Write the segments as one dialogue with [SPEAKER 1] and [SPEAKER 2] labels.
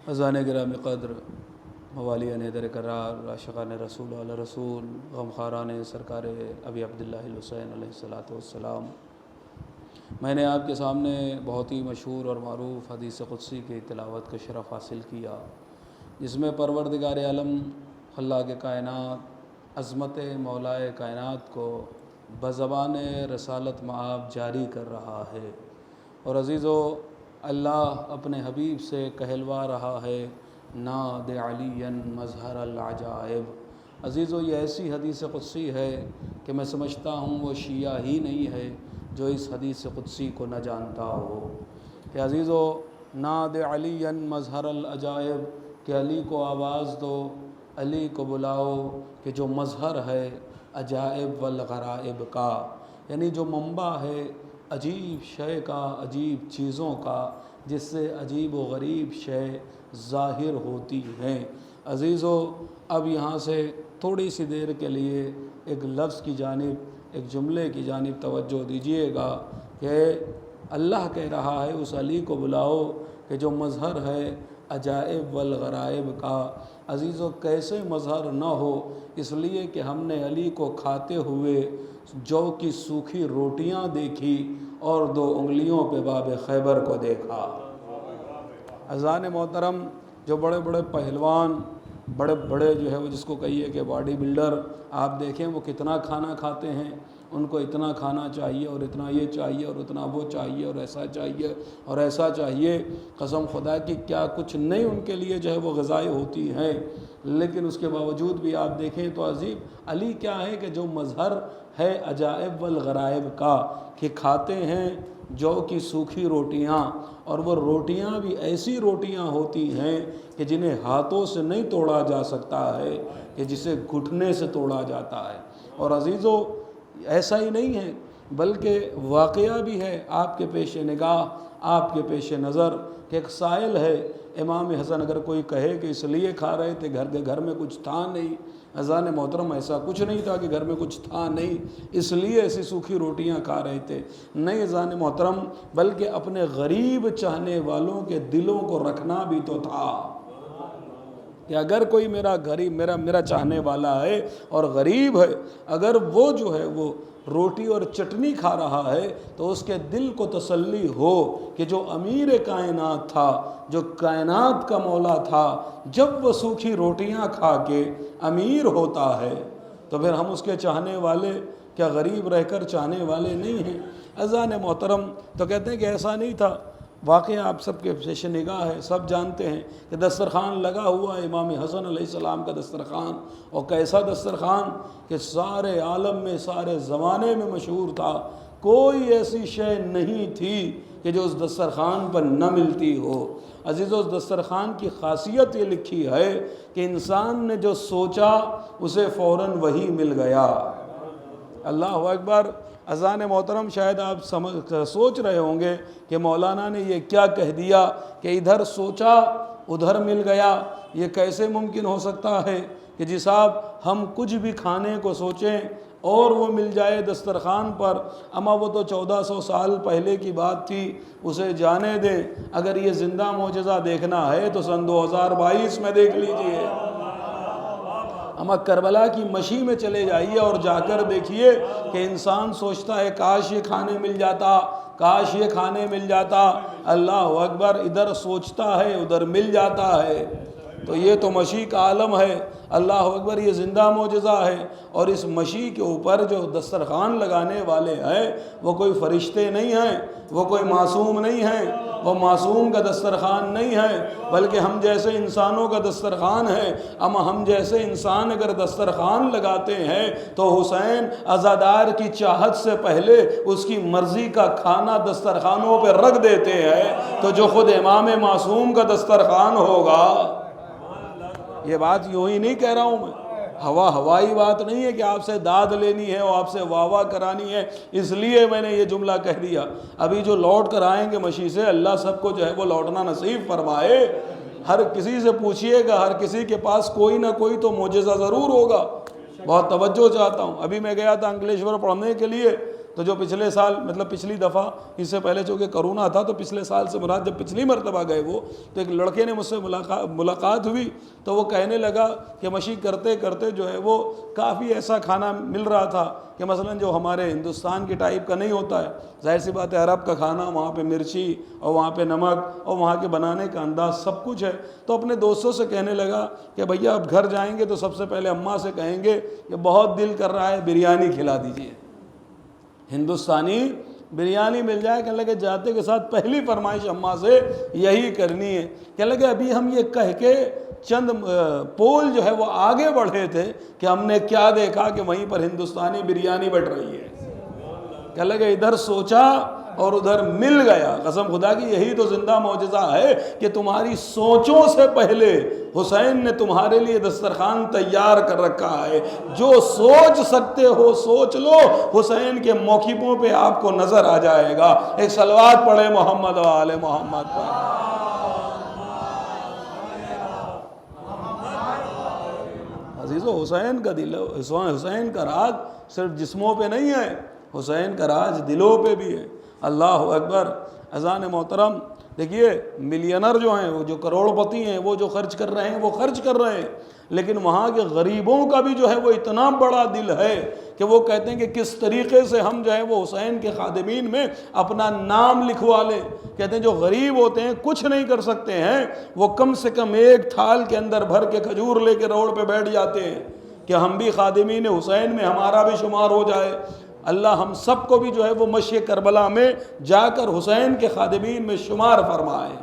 [SPEAKER 1] اذان گرامی قدر، موالیان حیدر کرار، عاشقان رسول علی رسول، غمخواران سرکار ابی عبداللہ الحسین علیہ السلام، میں نے آپ کے سامنے بہت ہی مشہور اور معروف حدیث قدسی کی تلاوت کا شرف حاصل کیا، جس میں پروردگار عالم خلاق کائنات عظمت مولائے کائنات کو بزبان رسالت مآب جاری کر رہا ہے۔ اور عزیزو، اللہ اپنے حبیب سے کہلوا رہا ہے، ناد علی مظہر العجائب۔ عزیزو، یہ ایسی حدیث قدسی ہے کہ میں سمجھتا ہوں وہ شیعہ ہی نہیں ہے جو اس حدیث قدسی کو نہ جانتا ہو کہ عزیزو، ناد علی مظہر العجائب، کہ علی کو آواز دو، علی کو بلاؤ کہ جو مظہر ہے عجائب والغرائب کا، یعنی جو منبع ہے عجیب شے کا، عجیب چیزوں کا، جس سے عجیب و غریب شے ظاہر ہوتی ہیں۔ عزیزو، اب یہاں سے تھوڑی سی دیر کے لیے ایک لفظ کی جانب، ایک جملے کی جانب توجہ دیجیے گا کہ اللہ کہہ رہا ہے اس علی کو بلاؤ کہ جو مظہر ہے عجائب والغرائب کا۔ عزیزو، کیسے مظہر نہ ہو؟ اس لیے کہ ہم نے علی کو کھاتے ہوئے جو کی سوکھی روٹیاں دیکھی اور 2 انگلیوں پہ باب خیبر کو دیکھا۔ اذان محترم، جو بڑے بڑے پہلوان، بڑے بڑے جو ہے وہ جس کو کہیے کہ باڈی بلڈر، آپ دیکھیں وہ کتنا کھانا کھاتے ہیں، ان کو اتنا کھانا چاہیے اور اتنا یہ چاہیے اور اتنا وہ چاہیے اور ایسا چاہیے اور ایسا چاہیے، قسم خدا کی کیا کچھ نہیں ان کے لیے جو ہے وہ غذائیں ہوتی ہیں، لیکن اس کے باوجود بھی آپ دیکھیں تو عجیب علی کیا ہے کہ جو مظہر ہے عجائب والغرائب کا، کہ کھاتے ہیں جو کی سوکھی روٹیاں، اور وہ روٹیاں بھی ایسی روٹیاں ہوتی ہیں کہ جنہیں ہاتھوں سے نہیں توڑا جا سکتا ہے، کہ جسے گھٹنے سے توڑا جاتا ہے۔ اور عزیزو، ایسا ہی نہیں ہے بلکہ واقعہ بھی ہے آپ کے پیش نگاہ، آپ کے پیش نظر، کہ ایک سائل ہے، امام حسن اگر کوئی کہے کہ اس لیے کھا رہے تھے گھر میں کچھ تھا نہیں، اذان محترم ایسا کچھ نہیں تھا کہ گھر میں کچھ تھا نہیں اس لیے ایسی سوکھی روٹیاں کھا رہے تھے، نہیں اذان محترم، بلکہ اپنے غریب چاہنے والوں کے دلوں کو رکھنا بھی تو تھا، کہ اگر کوئی میرا چاہنے والا ہے اور غریب ہے، اگر وہ جو ہے وہ روٹی اور چٹنی کھا رہا ہے تو اس کے دل کو تسلی ہو کہ جو امیر کائنات تھا، جو کائنات کا مولا تھا، جب وہ سوکھی روٹیاں کھا کے امیر ہوتا ہے تو پھر ہم اس کے چاہنے والے کیا غریب رہ کر چاہنے والے نہیں ہیں؟ اذان محترم، تو کہتے ہیں کہ ایسا نہیں تھا، واقعہ آپ سب کے پیش نگاہ ہے، سب جانتے ہیں کہ دسترخوان لگا ہوا ہے امام حسن علیہ السلام کا دسترخوان، اور کیسا دسترخوان کہ سارے عالم میں، سارے زمانے میں مشہور تھا، کوئی ایسی شے نہیں تھی کہ جو اس دسترخوان پر نہ ملتی ہو۔ عزیزو، اس دسترخوان کی خاصیت یہ لکھی ہے کہ انسان نے جو سوچا اسے فوراً وہی مل گیا۔ اللہ اکبر۔ اذان محترم، شاید آپ سوچ رہے ہوں گے کہ مولانا نے یہ کیا کہہ دیا کہ ادھر سوچا ادھر مل گیا، یہ کیسے ممکن ہو سکتا ہے کہ جی صاحب ہم کچھ بھی کھانے کو سوچیں اور وہ مل جائے دسترخوان پر، اما وہ تو 1400 سال پہلے کی بات تھی، اسے جانے دیں۔ اگر یہ زندہ معجزہ دیکھنا ہے تو سن 2022 میں دیکھ لیجئے، اما کربلا کی مشی میں چلے جائیے اور جا کر دیکھیے کہ انسان سوچتا ہے کاش یہ کھانے مل جاتا، کاش یہ کھانے مل جاتا۔ اللہ اکبر، ادھر سوچتا ہے ادھر مل جاتا ہے، تو یہ تو مشی کا عالم ہے۔ اللہ اکبر، یہ زندہ معجزہ ہے، اور اس مشی کے اوپر جو دسترخوان لگانے والے ہیں وہ کوئی فرشتے نہیں ہیں، وہ کوئی معصوم نہیں ہیں، وہ معصوم کا دسترخوان نہیں ہے، بلکہ ہم جیسے انسانوں کا دسترخوان ہے۔ اما ہم جیسے انسان اگر دسترخوان لگاتے ہیں تو حسین عزادار کی چاہت سے پہلے اس کی مرضی کا کھانا دسترخوانوں پہ رکھ دیتے ہیں، تو جو خود امام معصوم کا دسترخوان ہوگا۔ یہ بات یوں ہی نہیں کہہ رہا ہوں میں، ہوائی بات نہیں ہے کہ آپ سے داد لینی ہے اور آپ سے واہ واہ کرانی ہے، اس لیے میں نے یہ جملہ کہہ دیا۔ ابھی جو لوٹ کر آئیں گے مشی سے، اللہ سب کو جو ہے وہ لوٹنا نصیب فرمائے۔ ہر کسی سے پوچھئے گا، ہر کسی کے پاس کوئی نہ کوئی تو معجزہ ضرور ہوگا۔ بہت توجہ چاہتا ہوں، ابھی میں گیا تھا انکلیشور پڑھنے کے لیے، تو جو پچھلے سال مطلب پچھلی دفعہ اس سے پہلے چونکہ کرونا تھا تو پچھلے سال سے مراد جب پچھلی مرتبہ گئے وہ تو ایک لڑکے نے مجھ سے ملاقات ہوئی تو وہ کہنے لگا کہ مشی کرتے کرتے جو ہے وہ کافی ایسا کھانا مل رہا تھا کہ مثلا جو ہمارے ہندوستان کی ٹائپ کا نہیں ہوتا ہے، ظاہر سی بات ہے عرب کا کھانا، وہاں پہ مرچی اور وہاں پہ نمک اور وہاں کے بنانے کا انداز سب کچھ ہے۔ تو اپنے دوستوں سے کہنے لگا کہ بھیا اب گھر جائیں گے تو سب سے پہلے اماں سے کہیں گے کہ بہت دل کر رہا ہے بریانی کھلا دیجیے، ہندوستانی بریانی مل جائے۔ کہنے لگے جاتے کے ساتھ پہلی فرمائش اماں سے یہی کرنی ہے۔ کہنے لگے ابھی ہم یہ کہہ کے چند پول جو ہے وہ آگے بڑھے تھے کہ ہم نے کیا دیکھا کہ وہیں پر ہندوستانی بریانی بٹ رہی ہے۔ کہنے لگے ادھر سوچا اور ادھر مل گیا۔ قسم خدا کی یہی تو زندہ معجزہ ہے کہ تمہاری سوچوں سے پہلے حسین نے تمہارے لیے دسترخوان تیار کر رکھا ہے۔ جو سوچ سکتے ہو سوچ لو، حسین کے موقفوں پہ آپ کو نظر آ جائے گا۔ ایک صلوات پڑھے محمد و آل محمد پر۔ عزیزو حسین کا دل، حسین کا راج صرف جسموں پہ نہیں ہے، حسین کا راج دلوں پہ بھی ہے۔ اللہ اکبر۔ اذان محترم دیکھیے، ملینر جو ہیں، وہ جو کروڑ پتی ہیں، وہ جو خرچ کر رہے ہیں وہ خرچ کر رہے ہیں، لیکن وہاں کے غریبوں کا بھی جو ہے وہ اتنا بڑا دل ہے کہ وہ کہتے ہیں کہ کس طریقے سے ہم جو ہے وہ حسین کے خادمین میں اپنا نام لکھوا لیں۔ کہتے ہیں جو غریب ہوتے ہیں کچھ نہیں کر سکتے ہیں، وہ کم سے کم ایک تھال کے اندر بھر کے کھجور لے کے روڈ پہ بیٹھ جاتے ہیں کہ ہم بھی خادمین حسین میں ہمارا بھی شمار ہو جائے۔ اللہ ہم سب کو بھی جو ہے وہ مشی کربلا میں جا کر حسین کے خادمین میں شمار فرمائے،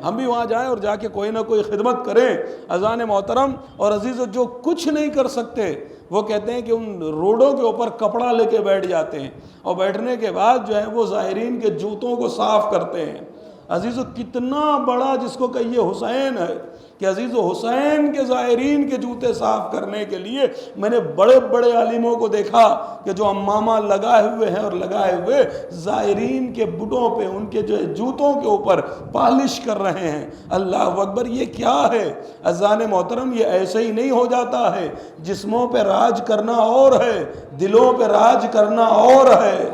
[SPEAKER 1] ہم بھی وہاں جائیں اور جا کے کوئی نہ کوئی خدمت کریں۔ اذان محترم اور عزیز جو کچھ نہیں کر سکتے وہ کہتے ہیں کہ ان روڈوں کے اوپر کپڑا لے کے بیٹھ جاتے ہیں اور بیٹھنے کے بعد جو ہے وہ زائرین کے جوتوں کو صاف کرتے ہیں۔ عزیزو کتنا بڑا جس کو کہیے حسین ہے کہ عزیزو حسین کے زائرین کے جوتے صاف کرنے کے لیے میں نے بڑے بڑے عالموں کو دیکھا کہ جو امامہ لگائے ہوئے ہیں اور لگائے ہوئے زائرین کے بٹوں پہ ان کے جو جوتوں کے اوپر پالش کر رہے ہیں۔ اللہ اکبر، یہ کیا ہے؟ اذان محترم یہ ایسے ہی نہیں ہو جاتا ہے۔ جسموں پہ راج کرنا اور ہے، دلوں پہ راج کرنا اور ہے۔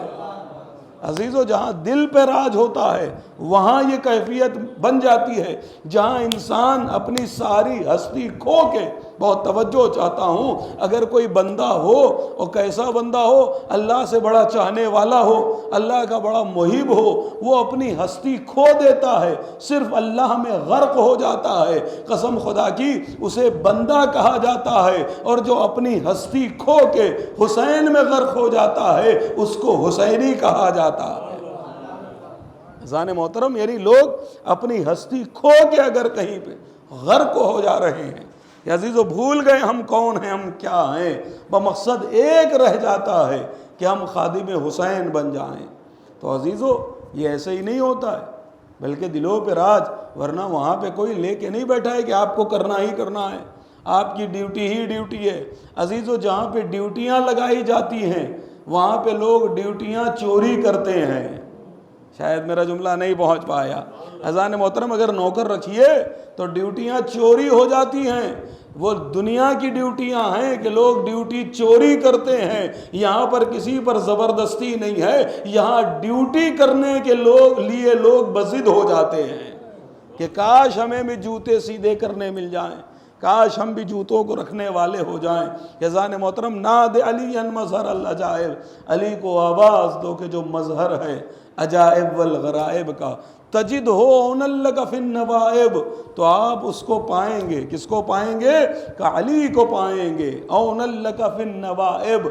[SPEAKER 1] عزیزو جہاں دل پہ راج ہوتا ہے وہاں یہ کیفیت بن جاتی ہے، جہاں انسان اپنی ساری ہستی کھو کے، بہت توجہ چاہتا ہوں، اگر کوئی بندہ ہو اور کیسا بندہ ہو، اللہ سے بڑا چاہنے والا ہو، اللہ کا بڑا محب ہو، وہ اپنی ہستی کھو دیتا ہے، صرف اللہ میں غرق ہو جاتا ہے، قسم خدا کی اسے بندہ کہا جاتا ہے، اور جو اپنی ہستی کھو کے حسین میں غرق ہو جاتا ہے اس کو حسینی کہا جاتا ہے۔ اذان محترم یعنی لوگ اپنی ہستی کھو کے اگر کہیں پہ غرق ہو جا رہے ہیں کہ عزیزو بھول گئے ہم کون ہیں، ہم کیا ہیں، بمقصد ایک رہ جاتا ہے کہ ہم خادم حسین بن جائیں۔ تو عزیزو یہ ایسے ہی نہیں ہوتا ہے، بلکہ دلوں پہ راج، ورنہ وہاں پہ کوئی لے کے نہیں بیٹھا ہے کہ آپ کو کرنا ہی کرنا ہے، آپ کی ڈیوٹی ہی ڈیوٹی ہے۔ عزیزو جہاں پہ ڈیوٹیاں لگائی جاتی ہیں وہاں پہ لوگ ڈیوٹیاں چوری کرتے ہیں۔ شاید میرا جملہ نہیں پہنچ پایا۔ اذان محترم اگر نوکر رکھیے تو ڈیوٹیاں چوری ہو جاتی ہیں، وہ دنیا کی ڈیوٹیاں ہیں کہ لوگ ڈیوٹی چوری کرتے ہیں۔ یہاں پر کسی پر زبردستی نہیں ہے، یہاں ڈیوٹی کرنے کے لیے لوگ بضد ہو جاتے ہیں کہ کاش ہمیں بھی جوتے سیدھے کرنے مل جائیں، کاش ہم بھی جوتوں کو رکھنے والے ہو جائیں۔ اذان محترم ناد علی ان مظہر العجائب، علی کو آواز دو کہ جو مظہر ہے عجائب والغرائب کا، تجد ہو اونلک فی النوائب، تو آپ اس کو پائیں گے، کس کو پائیں گے؟ کہ علی کو پائیں گے۔ اونلک فی النوائب،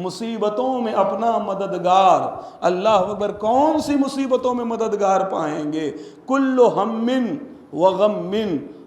[SPEAKER 1] مصیبتوں میں اپنا مددگار۔ اللہ اکبر، کون سی مصیبتوں میں مددگار پائیں گے؟ کل ہم وغم،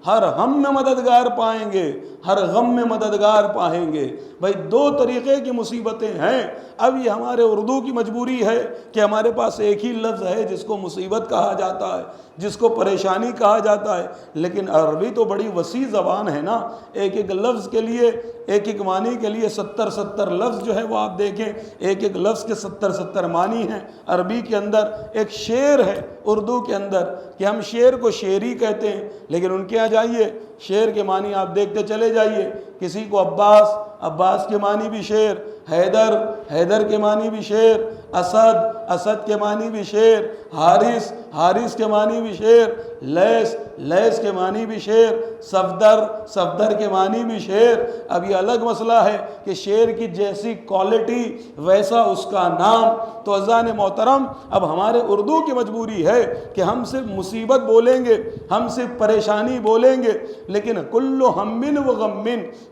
[SPEAKER 1] ہر ہم میں مددگار پائیں گے، ہر غم میں مددگار پائیں گے۔ بھائی دو طریقے کی مصیبتیں ہیں۔ اب یہ ہمارے اردو کی مجبوری ہے کہ ہمارے پاس ایک ہی لفظ ہے جس کو مصیبت کہا جاتا ہے، جس کو پریشانی کہا جاتا ہے، لیکن عربی تو بڑی وسیع زبان ہے نا، ایک ایک لفظ کے لیے، ایک ایک معنی کے لیے 70 لفظ جو ہے وہ آپ دیکھیں، ایک ایک لفظ کے 70 معنی ہیں۔ عربی کے اندر ایک شعر ہے اردو کے اندر کہ ہم شعر کو شعری کہتے ہیں، لیکن ان کے یہاں جائیے شعر کے معنی آپ دیکھتے چلے جائیے، کسی کو عباس کے معنی بھی شعر، حیدر کے معنی بھی شعر، اسد، اسد کے معنی بھی شیر، حارث، حارث کے معنی بھی شیر، لیس، لیس کے معنی بھی شیر، صفدر، صفدر کے معنی بھی شیر۔ اب یہ الگ مسئلہ ہے کہ شیر کی جیسی کوالٹی ویسا اس کا نام۔ تو عزیزان محترم، اب ہمارے اردو کی مجبوری ہے کہ ہم صرف مصیبت بولیں گے، ہم صرف پریشانی بولیں گے، لیکن کل ہم و غم،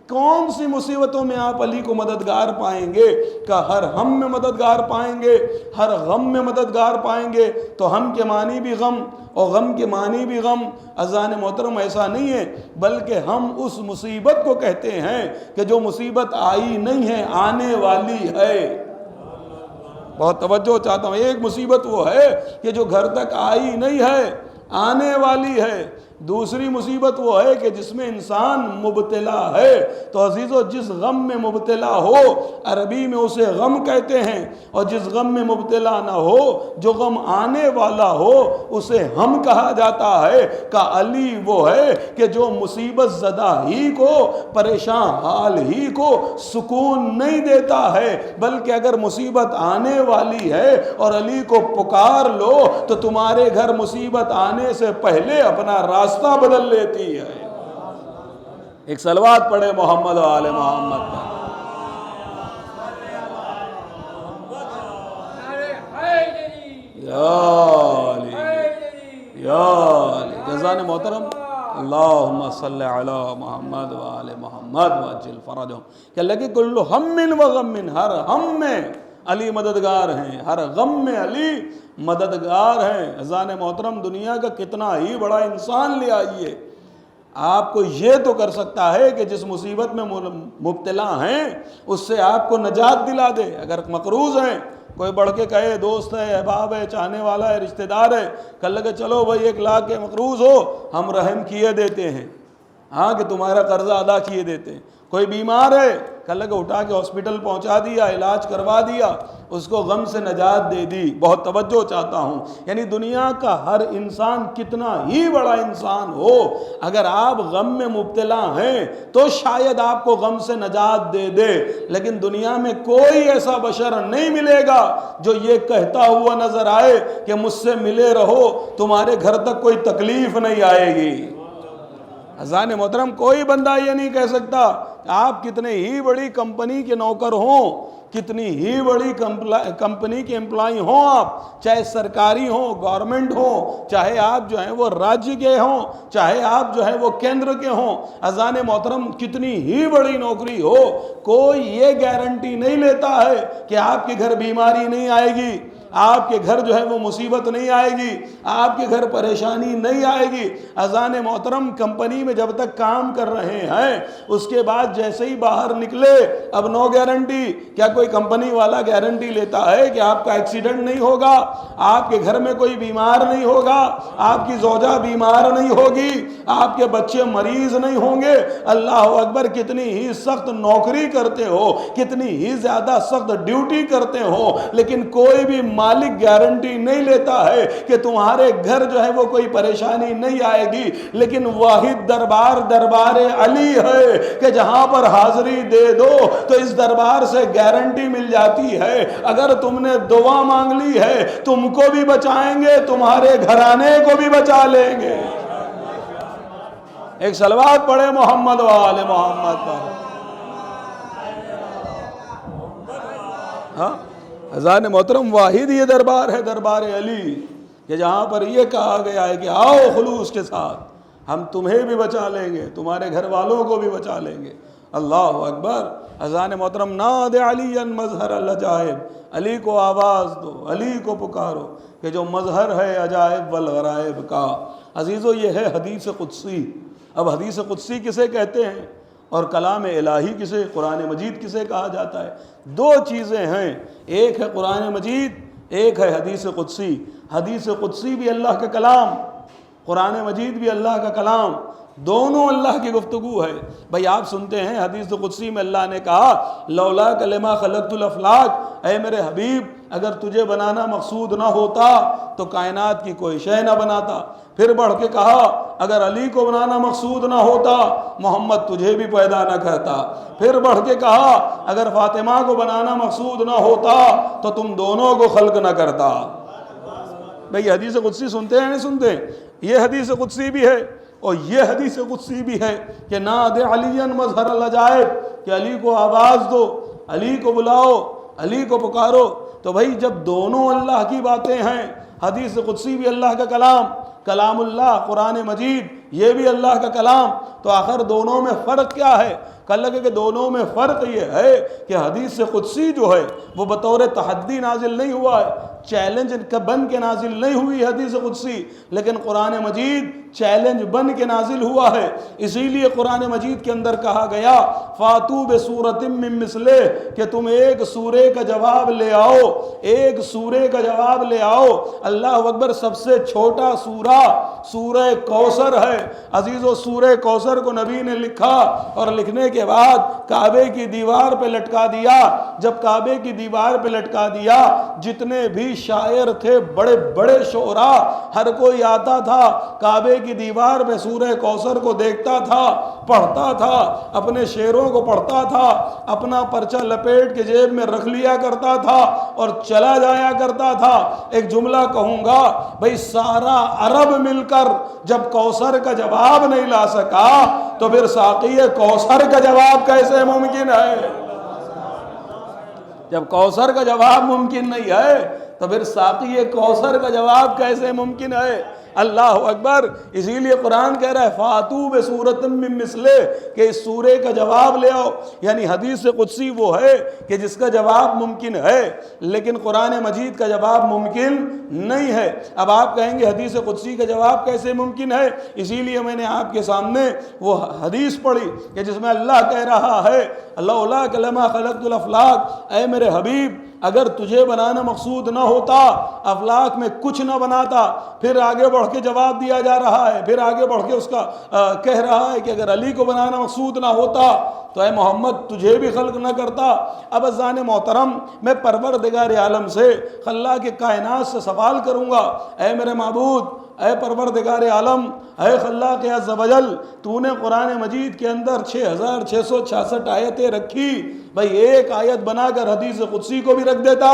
[SPEAKER 1] کون سی مصیبتوں میں آپ علی کو مددگار پائیں گے؟ کہ ہر ہم میں مددگار پائیں گے، ہر غم میں مددگار پائیں گے۔ تو ہم کے معنی بھی غم اور غم کے معنی بھی غم۔ عزیزان محترم، ایسا نہیں ہے، بلکہ ہم اس مصیبت کو کہتے ہیں کہ جو مصیبت آئی نہیں ہے، آنے والی ہے۔ بہت توجہ چاہتا ہوں، ایک مصیبت وہ ہے کہ جو گھر تک آئی نہیں ہے، آنے والی ہے۔ دوسری مصیبت وہ ہے کہ جس میں انسان مبتلا ہے۔ تو عزیزو، جس غم میں مبتلا ہو، عربی میں اسے غم کہتے ہیں، اور جس غم میں مبتلا نہ ہو، جو غم آنے والا ہو، اسے ہم کہا جاتا ہے۔ کہ علی وہ ہے کہ جو مصیبت زدہ ہی کو، پریشان حال ہی کو سکون نہیں دیتا ہے، بلکہ اگر مصیبت آنے والی ہے اور علی کو پکار لو تو تمہارے گھر مصیبت آنے سے پہلے اپنا راستہ بدل لیتی ہے۔ ایک صلوات پڑھے محمد و آل محمد پر۔ یا علی، یا علی۔ جزان محترم، اللہم صلی علی محمد و آل محمد وعجل فرجہم۔ کہ اللہ کہ کل ہم و غم، ہر ہم میں علی مددگار ہیں، ہر غم میں علی مددگار ہیں۔ عزیزان محترم، دنیا کا کتنا ہی بڑا انسان لے آئیے، آپ کو یہ تو کر سکتا ہے کہ جس مصیبت میں مبتلا ہیں اس سے آپ کو نجات دلا دے۔ اگر مقروض ہیں، کوئی بڑھ کے کہے دوست ہے، احباب ہے، چاہنے والا ہے، رشتہ دار ہے، کہنے لگے چلو بھائی 1 لاکھ کے مقروض ہو، ہم رحم کیے دیتے ہیں، ہاں کہ تمہارا قرضہ ادا کیے دیتے ہیں۔ کوئی بیمار ہے، کہنے لگے اٹھا کے ہاسپٹل پہنچا دیا، علاج کروا دیا، اس کو غم سے نجات دے دی۔ بہت توجہ چاہتا ہوں، یعنی دنیا کا ہر انسان کتنا ہی بڑا انسان ہو، اگر آپ غم میں مبتلا ہیں تو شاید آپ کو غم سے نجات دے دے، لیکن دنیا میں کوئی ایسا بشر نہیں ملے گا جو یہ کہتا ہوا نظر آئے کہ مجھ سے ملے رہو، تمہارے گھر تک کوئی تکلیف نہیں آئے گی۔ عزیزان محترم، کوئی بندہ یہ نہیں کہہ سکتا، آپ کتنے ہی بڑی کمپنی کے نوکر ہوں، کتنی ہی بڑی کمپنی کے امپلائی ہوں، آپ چاہے سرکاری ہوں، گورنمنٹ ہوں، چاہے آپ جو ہیں وہ راجیہ کے ہوں، چاہے آپ جو ہیں وہ کیندر کے ہوں، عزیزان محترم کتنی ہی بڑی نوکری ہو، کوئی یہ گارنٹی نہیں لیتا ہے کہ آپ کے گھر بیماری نہیں آئے گی، آپ کے گھر جو ہے وہ مصیبت نہیں آئے گی، آپ کے گھر پریشانی نہیں آئے گی۔ عزیزان محترم، کمپنی میں جب تک کام کر رہے ہیں، اس کے بعد جیسے ہی باہر نکلے، اب نو گارنٹی۔ کیا کوئی کمپنی والا گارنٹی لیتا ہے کہ آپ کا ایکسیڈنٹ نہیں ہوگا، آپ کے گھر میں کوئی بیمار نہیں ہوگا، آپ کی زوجہ بیمار نہیں ہوگی، آپ کے بچے مریض نہیں ہوں گے؟ اللہ اکبر، کتنی ہی سخت نوکری کرتے ہو، کتنی ہی زیادہ سخت ڈیوٹی کرتے ہو، لیکن کوئی بھی مالک گارنٹی نہیں لیتا ہے کہ تمہارے گھر جو ہے وہ کوئی پریشانی نہیں آئے گی۔ لیکن واحد دربار دربار علی ہے کہ جہاں پر حاضری دے دو تو اس دربار سے گارنٹی مل جاتی ہے، اگر تم نے دعا مانگ لی ہے تم کو بھی بچائیں گے، تمہارے گھرانے کو بھی بچا لیں گے۔ ایک صلوات پڑھے محمد و آل محمد پر۔ ہاں عزیزان محترم، واحد یہ دربار ہے، دربار علی، کہ جہاں پر یہ کہا گیا ہے کہ آؤ خلوص کے ساتھ، ہم تمہیں بھی بچا لیں گے، تمہارے گھر والوں کو بھی بچا لیں گے۔ اللہ اکبر۔ عزیزان محترم، ناد علی مظہر العجائب، علی کو آواز دو، علی کو پکارو کہ جو مظہر ہے عجائب والغرائب کا۔ عزیزو، یہ ہے حدیث قدسی۔ اب حدیث قدسی کسے کہتے ہیں اور کلام الہی کسے، قرآن مجید کسے کہا جاتا ہے؟ 2 چیزیں ہیں، ایک ہے قرآن مجید، ایک ہے حدیث قدسی۔ حدیث قدسی بھی اللہ کا کلام، قرآن مجید بھی اللہ کا کلام۔ دونوں اللہ کی گفتگو ہے۔ بھائی آپ سنتے ہیں حدیث قدسی میں اللہ نے کہا لولا کلمہ خلقت الافلاق، اے میرے حبیب اگر تجھے بنانا مقصود نہ ہوتا تو کائنات کی کوئی شے نہ بناتا۔ پھر بڑھ کے کہا اگر علی کو بنانا مقصود نہ ہوتا محمد تجھے بھی پیدا نہ کرتا۔ پھر بڑھ کے کہا اگر فاطمہ کو بنانا مقصود نہ ہوتا تو تم دونوں کو خلق نہ کرتا۔ بھئی حدیث قدسی سنتے ہیں نہیں سنتے؟ یہ حدیث قدسی بھی ہے اور یہ حدیث قدسی بھی ہے کہ نادِ علی مظہر العجائب، کہ علی کو آواز دو، علی کو بلاؤ، علی کو پکارو۔ تو بھئی جب دونوں اللہ کی باتیں ہیں، حدیث قدسی بھی اللہ کا کلام، کلام اللہ قرآن مجید یہ بھی اللہ کا کلام، تو آخر دونوں میں فرق کیا ہے؟ کل لگے کہ دونوں میں فرق یہ ہے کہ حدیث قدسی جو ہے وہ بطور تحدی نازل نہیں ہوا ہے، چیلنج بن کے نازل نہیں ہوئی حدیث قدسی، لیکن قرآن مجید چیلنج بن کے نازل ہوا ہے۔ اسی لیے قرآن مجید کے اندر کہا گیا فاتو بسورۃ من مثلہ، کہ تم ایک سورے کا جواب لے آؤ، ایک سورے کا جواب لے آؤ۔ اللہ اکبر، سب سے چھوٹا سورہ سورہ کوثر ہے عزیزو۔ سورہ کوثر کو نبی نے لکھا اور لکھنے کے بعد کعبے کی دیوار پہ لٹکا دیا۔ جب کعبے کی دیوار پہ لٹکا دیا، جتنے بھی شاعر تھے، بڑے بڑے شعراء، ہر کوئی آتا تھا کعبے کی دیوار پہ سورہ کوثر کو دیکھتا تھا، پڑھتا تھا، اپنے شعروں کو پڑھتا تھا، اپنا پرچہ لپیٹ کے جیب میں رکھ لیا کرتا تھا اور چلا جایا کرتا تھا۔ ایک جملہ کہوں گا، بھئی سارا عرب مل کر جب کوثر کا جواب نہیں لا سکا تو پھر ساقی کوثر کا جواب کیسے ممکن ہے؟ جب کوثر کا جواب ممکن نہیں ہے تو پھر ساقی کوثر کا جواب کیسے ممکن ہے؟ اللہ اکبر۔ اسی لیے قرآن کہہ رہا ہے فاتو بسورۃ من مثلہ، کہ اس سورے کا جواب لے آؤ۔ یعنی حدیث قدسی وہ ہے کہ جس کا جواب ممکن ہے لیکن قرآن مجید کا جواب ممکن نہیں ہے۔ اب آپ کہیں گے حدیث قدسی کا جواب کیسے ممکن ہے؟ اسی لیے میں نے آپ کے سامنے وہ حدیث پڑھی کہ جس میں اللہ کہہ رہا ہے لولا کلمہ خلقت الافلاق، اے میرے حبیب اگر تجھے بنانا مقصود نہ ہوتا افلاک میں کچھ نہ بناتا۔ پھر آگے بڑھ کے جواب دیا جا رہا ہے، پھر آگے بڑھ کے اس کا کہہ رہا ہے کہ اگر علی کو بنانا مقصود نہ ہوتا تو اے محمد تجھے بھی خلق نہ کرتا۔ اب عزیزان محترم، میں پروردگار عالم سے، خلاق کائنات سے سوال کروں گا، اے میرے معبود، اے پروردگار عالم، اے خلاق عز و جل، تو نے قرآن مجید کے اندر 6666 آیتیں رکھی، بھئی ایک آیت بنا کر حدیث قدسی کو بھی رکھ دیتا۔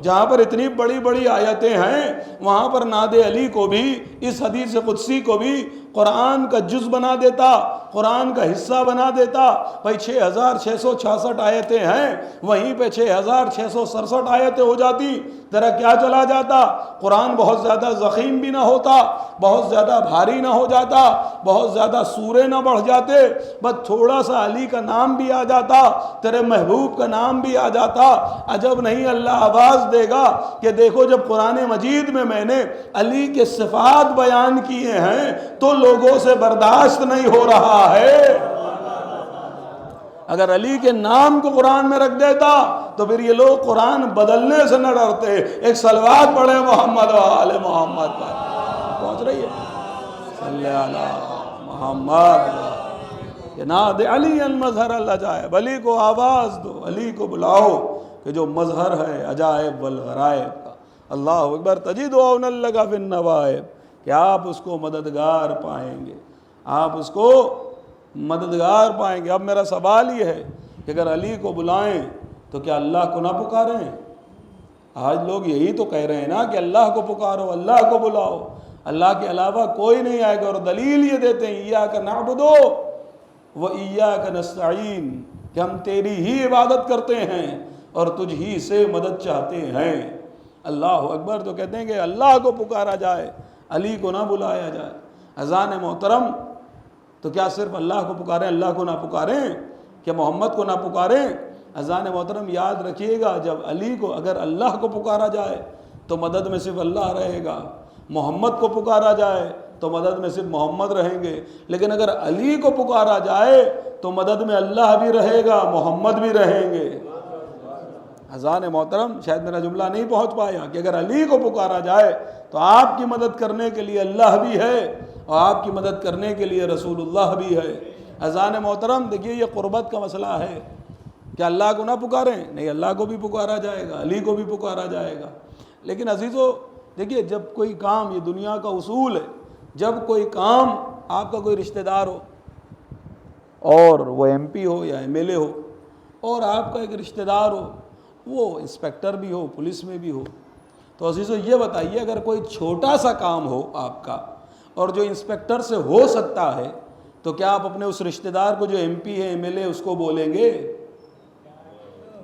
[SPEAKER 1] جہاں پر اتنی بڑی بڑی آیتیں ہیں وہاں پر ناد علی کو بھی، اس حدیث قدسی کو بھی قرآن کا جز بنا دیتا، قرآن کا حصہ بنا دیتا۔ بھئی 6666 آیتیں ہیں، وہیں پہ 6667 آیتیں ہو جاتی، ذرا کیا چلا جاتا؟ قرآن بہت زیادہ ضخیم بھی نہ ہوتا، بہت زیادہ بھاری نہ ہو جاتا، بہت زیادہ سورے نہ بڑھ جاتے، بس تھوڑا سا علی کا نام بھی آ جاتا، تیرے محبوب کا نام بھی آ جاتا۔ عجب نہیں، اللہ آواز دے گا کہ دیکھو جب قرآن مجید میں نے علی کے صفات بیان کیے ہیں تو لوگوں سے برداشت نہیں ہو رہا ہے۔ اگر علی کے نام کو قرآن میں رکھ دیتا تو پھر یہ لوگ قرآن بدلنے سے نہ ڈرتے۔ ایک صلوات پڑھے محمد و آل محمد پر، پہنچ رہی ہے؟ صلی اللہ محمد۔ ناد علی المظہر العجائب، علی کو آواز دو، علی کو بلاؤ کہ جو مظہر ہے عجائب والغرائب کا۔ اللہ اکبر۔ تجد عون لک فی النوائب، کہ آپ اس کو مددگار پائیں گے، آپ اس کو مددگار پائیں گے۔ اب میرا سوال یہ ہے کہ اگر علی کو بلائیں تو کیا اللہ کو نہ پکاریں؟ آج لوگ یہی تو کہہ رہے ہیں نا کہ اللہ کو پکارو، اللہ کو بلاؤ، اللہ کے علاوہ کوئی نہیں آئے گا، اور دلیل یہ دیتے ہیں ایاک نعبد و ایاک نستعین، کہ ہم تیری ہی عبادت کرتے ہیں اور تجھ ہی سے مدد چاہتے ہیں۔ اللہ اکبر۔ تو کہتے ہیں کہ اللہ کو پکارا جائے، علی کو نہ بلایا جائے۔ اذان محترم، تو کیا صرف اللہ کو پکاریں، اللہ کو نہ پکاریں؟ کہ محمد کو نہ پکاریں؟ اذان محترم یاد رکھیے گا، جب علی کو، اگر اللہ کو پکارا جائے تو مدد میں صرف اللہ رہے گا، محمد کو پکارا جائے تو مدد میں صرف محمد رہیں گے، لیکن اگر علی کو پکارا جائے تو مدد میں اللہ بھی رہے گا، محمد بھی رہیں گے۔ اذان محترم شاید میرا جملہ نہیں پہنچ پایا کہ اگر علی کو پکارا جائے تو آپ کی مدد کرنے کے لیے اللہ بھی ہے اور آپ کی مدد کرنے کے لیے رسول اللہ بھی ہے۔ اذان محترم دیکھیے یہ قربت کا مسئلہ ہے، کیا اللہ کو نہ پکاریں؟ نہیں، اللہ کو بھی پکارا جائے گا، علی کو بھی پکارا جائے گا۔ لیکن عزیزو دیکھیے جب کوئی کام، یہ دنیا کا اصول ہے، جب کوئی کام آپ کا کوئی رشتہ دار ہو اور وہ ایم پی ہو یا ایم ایل اے ہو اور آپ کا ایک رشتہ دار ہو، وہ انسپیکٹر بھی ہو، پولیس میں بھی ہو، تو عزیزو یہ بتائیے اگر کوئی چھوٹا سا کام ہو آپ کا اور جو انسپیکٹر سے ہو سکتا ہے تو کیا آپ اپنے اس رشتہ دار کو جو ایم پی ہے، ایم ایل اے، اس کو بولیں گے؟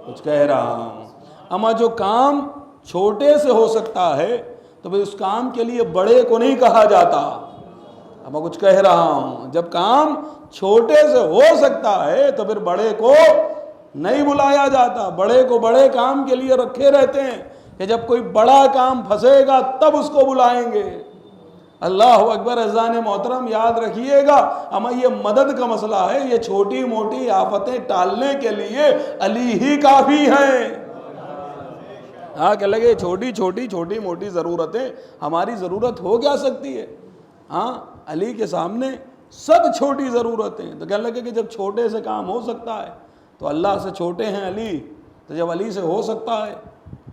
[SPEAKER 1] کچھ کہہ رہا ہوں۔ اما جو کام چھوٹے سے ہو سکتا ہے تو پھر اس کام کے لیے بڑے کو نہیں کہا جاتا۔ اما کچھ کہہ رہا ہوں، جب کام چھوٹے سے ہو سکتا ہے تو پھر بڑے کو نہیں بلایا جاتا، بڑے کو بڑے کام کے لیے رکھے رہتے ہیں کہ جب کوئی بڑا کام پھنسے گا تب اس کو بلائیں گے۔ اللہ اکبر۔ اذان محترم یاد رکھیے گا، اما یہ مدد کا مسئلہ ہے، یہ چھوٹی موٹی آفتیں ٹالنے کے لیے علی ہی کافی ہیں۔ ہاں کہ لگے چھوٹی موٹی ضرورتیں ہماری ضرورت ہو کیا سکتی ہے؟ ہاں علی کے سامنے سب چھوٹی ضرورتیں، تو کہنے لگے کہ جب چھوٹے سے کام ہو سکتا ہے تو اللہ سے چھوٹے ہیں علی، تو جب علی سے ہو سکتا ہے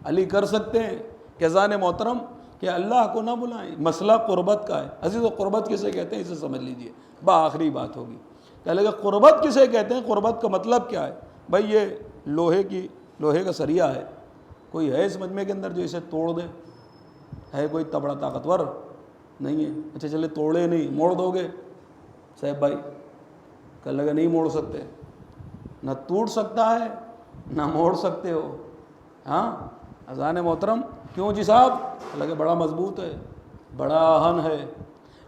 [SPEAKER 1] علی کر سکتے ہیں۔ کہ اذان محترم کہ اللہ کو نہ بلائیں، مسئلہ قربت کا ہے۔ عزیز و قربت کسے کہتے ہیں اسے سمجھ لیجئے، آخری بات ہوگی۔ کہنے لگے قربت کسے کہتے ہیں؟ قربت کا مطلب کیا ہے؟ بھائی یہ لوہے کا سریا ہے، کوئی ہے اس مجمع کے اندر جو اسے توڑ دے؟ ہے کوئی بڑا طاقتور؟ نہیں ہے۔ اچھا چلے توڑے نہیں، موڑ دو گے صاحب بھائی؟ کہنے لگے نہیں موڑ سکتے، نہ ٹوٹ سکتا ہے نہ موڑ سکتے ہو۔ ہاں اذان محترم کیوں جی صاحب؟ لگے بڑا مضبوط ہے، بڑا آہن ہے،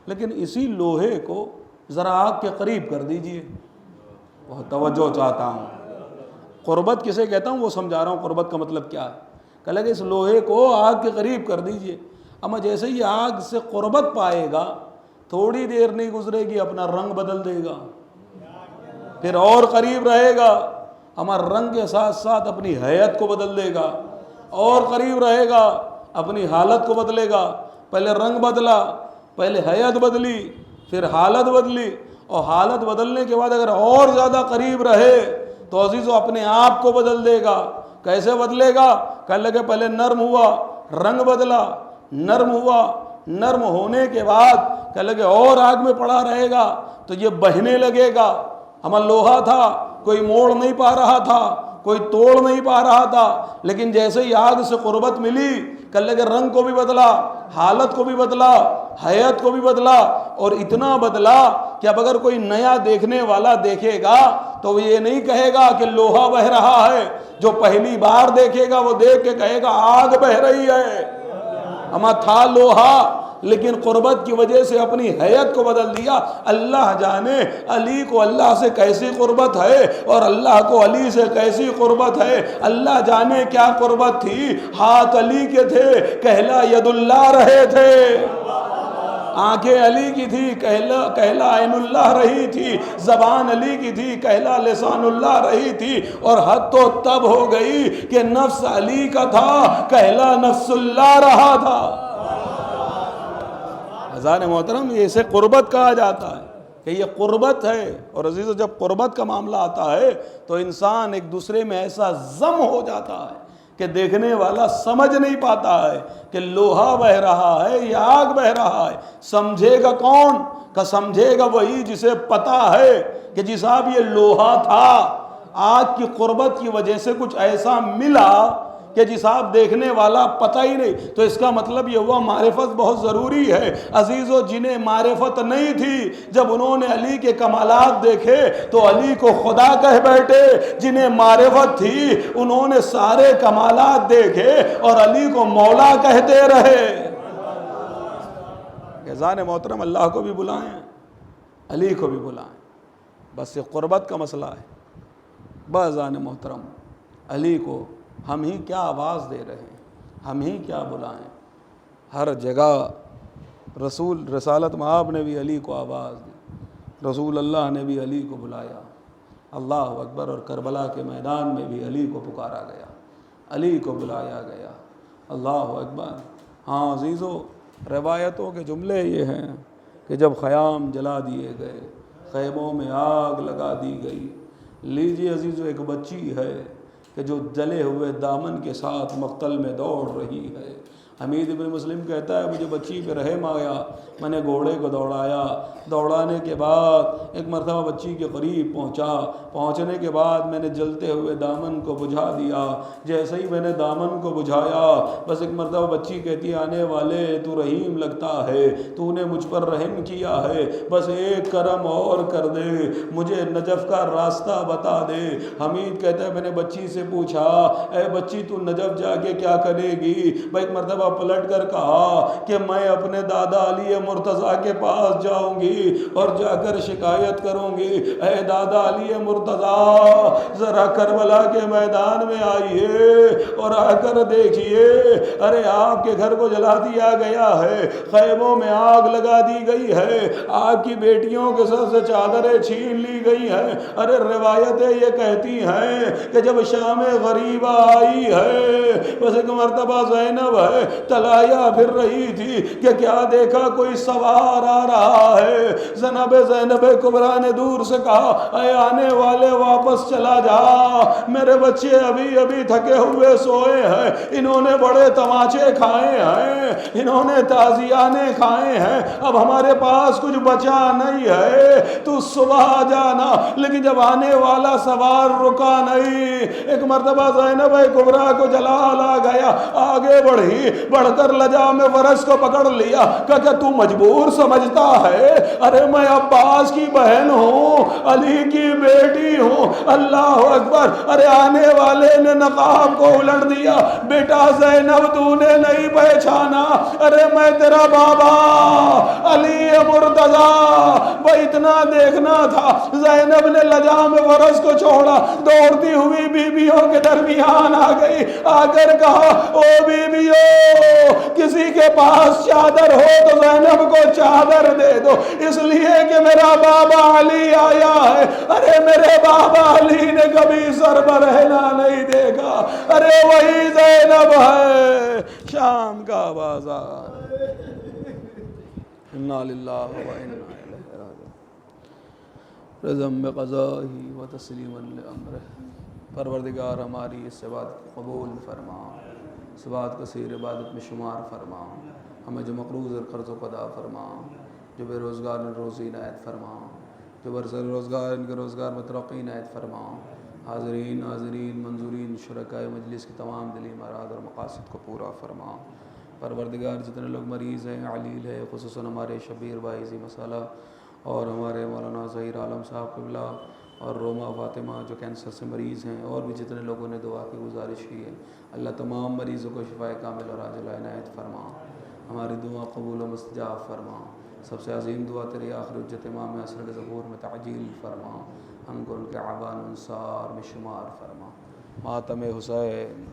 [SPEAKER 1] لیکن اسی لوہے کو ذرا آگ کے قریب کر دیجئے۔ بہت توجہ چاہتا ہوں، قربت کسے کہتا ہوں وہ سمجھا رہا ہوں، قربت کا مطلب کیا ہے۔ کہ لگے اس لوہے کو آگ کے قریب کر دیجئے، اما جیسے ہی آگ سے قربت پائے گا تھوڑی دیر نہیں گزرے گی اپنا رنگ بدل دے گا، پھر اور قریب رہے گا، اما رنگ کے ساتھ ساتھ اپنی حیت کو بدل دے گا، اور قریب رہے گا اپنی حالت کو بدلے گا۔ پہلے رنگ بدلا، پہلے حیت بدلی، پھر حالت بدلی، اور حالت بدلنے کے بعد اگر اور زیادہ قریب رہے تو عزیزو اپنے آپ کو بدل دے گا۔ کیسے بدلے گا؟ کہنے لگے پہلے نرم ہوا، رنگ بدلا، نرم ہوا، نرم ہونے کے بعد کہنے لگے اور آگ میں پڑا رہے گا تو یہ بہنے لگے گا۔ ہمیں لوہا تھا، کوئی موڑ نہیں پا رہا تھا، کوئی توڑ نہیں پا رہا تھا، لیکن جیسے ہی آگ سے قربت ملی کہنے لگے رنگ کو بھی بدلا، حالت کو بھی بدلا، حیات کو بھی بدلا، اور اتنا بدلا کہ اب اگر کوئی نیا دیکھنے والا دیکھے گا تو وہ یہ نہیں کہے گا کہ لوہا بہہ رہا ہے، جو پہلی بار دیکھے گا وہ دیکھ کے کہے گا آگ بہہ رہی ہے۔ اما تھا لوہا لیکن قربت کی وجہ سے اپنی حیت کو بدل دیا۔ اللہ جانے علی کو اللہ سے کیسی قربت ہے اور اللہ کو علی سے کیسی قربت ہے۔ اللہ جانے کیا قربت تھی، ہاتھ علی کے تھے، کہلا ید اللہ رہے تھے، آنکھیں علی کی تھی، کہلا عین اللہ رہی تھی، زبان علی کی تھی، کہلا لسان اللہ رہی تھی، اور حد تو تب ہو گئی کہ نفس علی کا تھا، کہلا نفس اللہ رہا تھا۔ اذان محترم یہ اسے قربت کہا جاتا ہے کہ یہ قربت ہے۔ اور عزیزو جب قربت کا معاملہ آتا ہے تو انسان ایک دوسرے میں ایسا ضم ہو جاتا ہے کہ دیکھنے والا سمجھ نہیں پاتا ہے کہ لوہا بہہ رہا ہے یا آگ بہہ رہا ہے۔ سمجھے گا کون؟ کہ سمجھے گا وہی جسے پتا ہے کہ جی صاحب یہ لوہا تھا، آگ کی قربت کی وجہ سے کچھ ایسا ملا کہ جی صاحب دیکھنے والا پتہ ہی نہیں۔ تو اس کا مطلب یہ ہوا معرفت بہت ضروری ہے۔ عزیزو جنہیں معرفت نہیں تھی جب انہوں نے علی کے کمالات دیکھے تو علی کو خدا کہہ بیٹھے، جنہیں معرفت تھی انہوں نے سارے کمالات دیکھے اور علی کو مولا کہتے رہے۔ اذان محترم اللہ کو بھی بلائیں، علی کو بھی بلائیں، بس یہ قربت کا مسئلہ ہے۔ بس اذان محترم علی کو ہم ہی کیا آواز دے رہے ہیں، ہم ہی کیا بلائیں۔ ہر جگہ رسول رسالت مآب نے بھی علی کو آواز دی، رسول اللہ نے بھی علی کو بلایا، اللہ اکبر۔ اور کربلا کے میدان میں بھی علی کو پکارا گیا، علی کو بلایا گیا۔ اللہ اکبر۔ ہاں عزیزو، روایتوں کے جملے یہ ہیں کہ جب خیام جلا دیے گئے، خیموں میں آگ لگا دی گئی، لیجیے عزیزو ایک بچی ہے کہ جو جلے ہوئے دامن کے ساتھ مقتل میں دوڑ رہی ہے۔ حمید بن مسلم کہتا ہے مجھے بچی پہ رحم آیا، میں نے گھوڑے کو دوڑایا، دوڑانے کے بعد ایک مرتبہ بچی کے قریب پہنچنے کے بعد میں نے جلتے ہوئے دامن کو بجھا دیا۔ جیسے ہی میں نے دامن کو بجھایا، بس ایک مرتبہ بچی کہتی ہے آنے والے تو رحیم لگتا ہے، تو نے مجھ پر رحم کیا ہے، بس ایک کرم اور کر دے، مجھے نجف کا راستہ بتا دے۔ حمید کہتا ہے میں نے بچی سے پوچھا اے بچی تو نجف جا کے کیا کرے گی؟ ایک مرتبہ پلٹ کر کہا کہ میں اپنے دادا علی مرتضیٰ کے پاس جاؤں گی اور جا کر شکایت کروں گی، اے دادا علی مرتضیٰ ذرا کربلا کے میدان میں آئیے اور آ کر دیکھیے، ارے آپ کے گھر کو جلا دیا گیا ہے، خیموں میں آگ لگا دی گئی ہے، آپ کی بیٹیوں کے سر سے چادریں چھین لی گئی ہیں۔ ارے روایتیں یہ کہتی ہیں کہ جب شام غریبہ آئی ہے، بس ایک مرتبہ زینب ہے تلایا پھر رہی تھی کہ کیا دیکھا کوئی سوار آ رہا ہے۔ جناب زینب کبریٰ نے دور سے کہا اے آنے والے واپس چلا جا، میرے بچے ابھی ابھی تھکے ہوئے سوئے ہیں، انہوں نے بڑے تماچے کھائے ہیں، انہوں نے تازیانے کھائے ہیں، اب ہمارے پاس کچھ بچا نہیں ہے، تو صبح جانا۔ لیکن جب آنے والا سوار رکا نہیں، ایک مرتبہ زینب کبریٰ کو جلال آ گیا، آگے بڑھی، بڑھ کر لجام فرس کو پکڑ لیا، کہ تو مجبور سمجھتا ہے، ارے میں عباس کی بہن ہوں، علی کی بیٹی ہوں، اللہ اکبر۔ ارے آنے والے نے نقاب کو الٹ دیا، بیٹا زینب تو نے نہیں پہچانا، ارے میں تیرا بابا علی مرتضیٰ، وہ اتنا دیکھنا تھا۔ زینب نے لجام فرس کو چھوڑا، دوڑتی ہوئی بیویوں کے درمیان آ گئی، آ کر کہا او بیویوں، کسی کے پاس چادر ہو تو زینب کو چادر دے دو، اس لیے کہ میرا بابا علی آیا ہے۔ ارے میرے بابا علی نے کبھی سر برہنہ نہیں دیکھا، ارے وہی زینب ہے، شام کا بازار۔ انا للہ و انا الیہ راجعون۔ رضم بقضائہ و تسلیما لامرہ۔ پروردگار ہماری اس عبادت قبول فرما، اس بات کثیر عبادت میں شمار فرما، ہمیں جو مقروض اور قرض و قضا فرما، جو بے روزگار ان روزی عنایت فرما، جو برسر روزگار ان کے روزگار میں ترقی عنایت فرما۔ حاضرین ناظرین منظورین شرکائے مجلس کی تمام دلی مراد اور مقاصد کو پورا فرما۔ پروردگار جتنے لوگ مریض ہیں، علیل ہے، خصوصاً ہمارے شبیر بھائی زی مسئلہ اور ہمارے مولانا ظہیر عالم صاحب قبلہ اور روما فاطمہ جو کینسر سے مریض ہیں، اور بھی جتنے لوگوں نے دعا کی گزارش کی ہے، اللہ تمام مریضوں کو شفائے کامل اور عاجلہ عنایت فرما، ہماری دعا قبول و مستجاب فرما۔ سب سے عظیم دعا تیری آخر حجت امام عصر کے ظہور میں تعجیل فرما، ہم کو ان کے عوان انصار میں شمار فرما۔ ماتم حسین۔